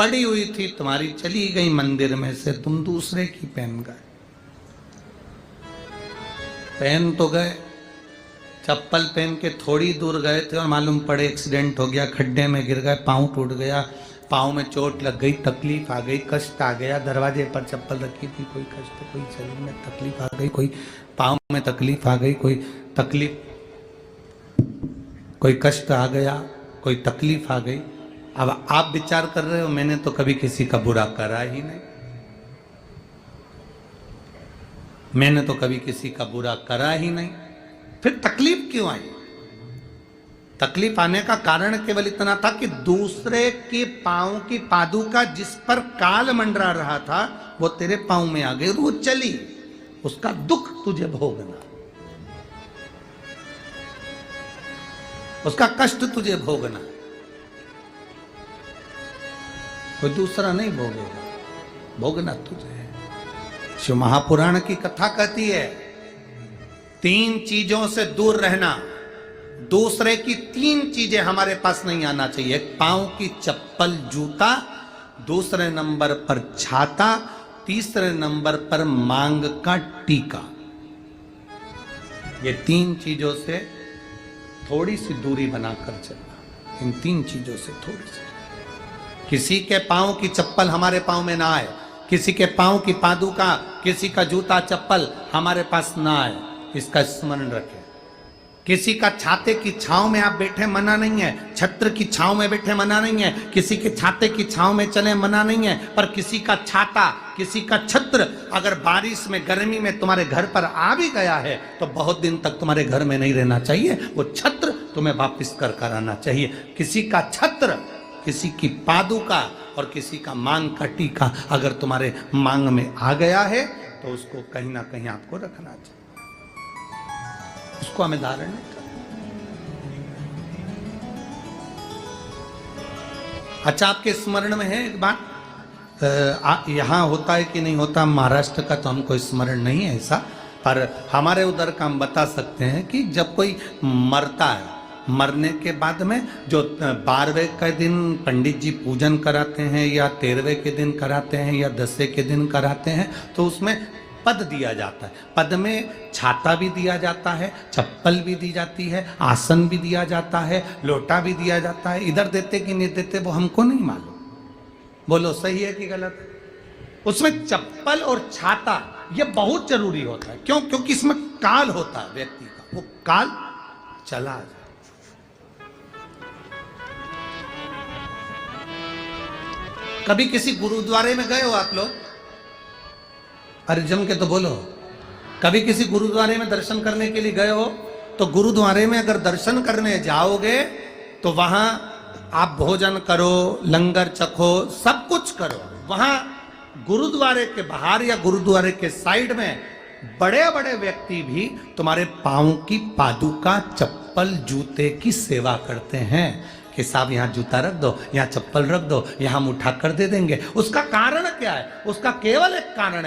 पड़ी हुई थी तुम्हारी, चली गई मंदिर में से, तुम दूसरे की पहन गए। पहन तो गए, चप्पल पहन के थोड़ी दूर गए थे और मालूम पड़े एक्सीडेंट हो गया, खड्डे में गिर गए, पाँव टूट गया, पाँव में चोट लग गई, तकलीफ आ गई, कष्ट आ गया। दरवाजे पर चप्पल रखी थी, कोई कष्ट, कोई शरीर में तकलीफ आ गई, कोई पाँव में तकलीफ आ गई, कोई तकलीफ, कोई कष्ट आ गया, कोई तकलीफ आ गई। अब आप विचार कर रहे हो मैंने तो कभी किसी का बुरा करा ही नहीं, मैंने तो कभी किसी का बुरा करा ही नहीं, फिर तकलीफ क्यों आई? तकलीफ आने का कारण केवल इतना था कि दूसरे के पांव की पादुका जिस पर काल मंडरा रहा था वो तेरे पांव में आ गई और वो चली, उसका दुख तुझे भोगना, उसका कष्ट तुझे भोगना, कोई दूसरा नहीं भोगेगा, भोगना तुझे है। शिव महापुराण की कथा कहती है 3 चीजों से दूर रहना, दूसरे की 3 चीजें हमारे पास नहीं आना चाहिए। पांव की चप्पल जूता, दूसरे नंबर पर छाता, तीसरे नंबर पर मांग का टीका। ये 3 चीजों से थोड़ी सी दूरी बनाकर चलना, इन 3 चीजों से थोड़ी सी। किसी के पांव की चप्पल हमारे पांव में ना आए, किसी के पांव की पादुका, किसी का जूता चप्पल हमारे पास ना आए, इसका स्मरण रखें। किसी का छाते की छांव में आप बैठे मना नहीं है, छत्र की छांव में बैठे मना नहीं है, किसी के छाते की छांव में चले मना नहीं है, पर किसी का छाता, किसी का छत्र अगर बारिश में गर्मी में तुम्हारे घर पर आ भी गया है तो बहुत दिन तक तुम्हारे घर में नहीं रहना चाहिए, वो छत्र तुम्हें वापिस कर आना चाहिए। किसी का छत्र, किसी की पादुका और किसी का मांग का टीका अगर तुम्हारे मांग में आ गया है तो उसको कहीं ना कहीं आपको रखना चाहिए, उसको हमें धारण नहीं करना। अच्छा, आपके स्मरण में है एक बात, यहां होता है कि नहीं होता महाराष्ट्र का तो हमको स्मरण नहीं है ऐसा, पर हमारे उधर का हम बता सकते हैं कि जब कोई मरता है, मरने के बाद में जो 12वें के दिन पंडित जी पूजन कराते हैं या 13वें के दिन कराते हैं या 10वें के दिन कराते हैं तो उसमें पद दिया जाता है। पद में छाता भी दिया जाता है, चप्पल भी दी जाती है, आसन भी दिया जाता है, लोटा भी दिया जाता है। इधर देते कि नहीं देते वो हमको नहीं मालूम, बोलो सही है कि गलत? उसमें चप्पल और छाता ये बहुत जरूरी होता है। क्यों? क्योंकि इसमें काल होता है व्यक्ति का, वो काल चला जाए। कभी किसी गुरुद्वारे में गए हो आप लोग? अरे जम के तो बोलो। कभी किसी गुरुद्वारे में दर्शन करने के लिए गए हो? तो गुरुद्वारे में अगर दर्शन करने जाओगे तो वहां आप भोजन करो, लंगर चखो, सब कुछ करो। वहां गुरुद्वारे के बाहर या गुरुद्वारे के साइड में बड़े बड़े व्यक्ति भी तुम्हारे पांव की पादुका, चप्पल, जूते की सेवा करते हैं कि साहब यहाँ जूता रख दो, यहाँ चप्पल रख दो, यहाँ हम उठा कर दे देंगे। उसका कारण क्या है? उसका केवल एक कारण है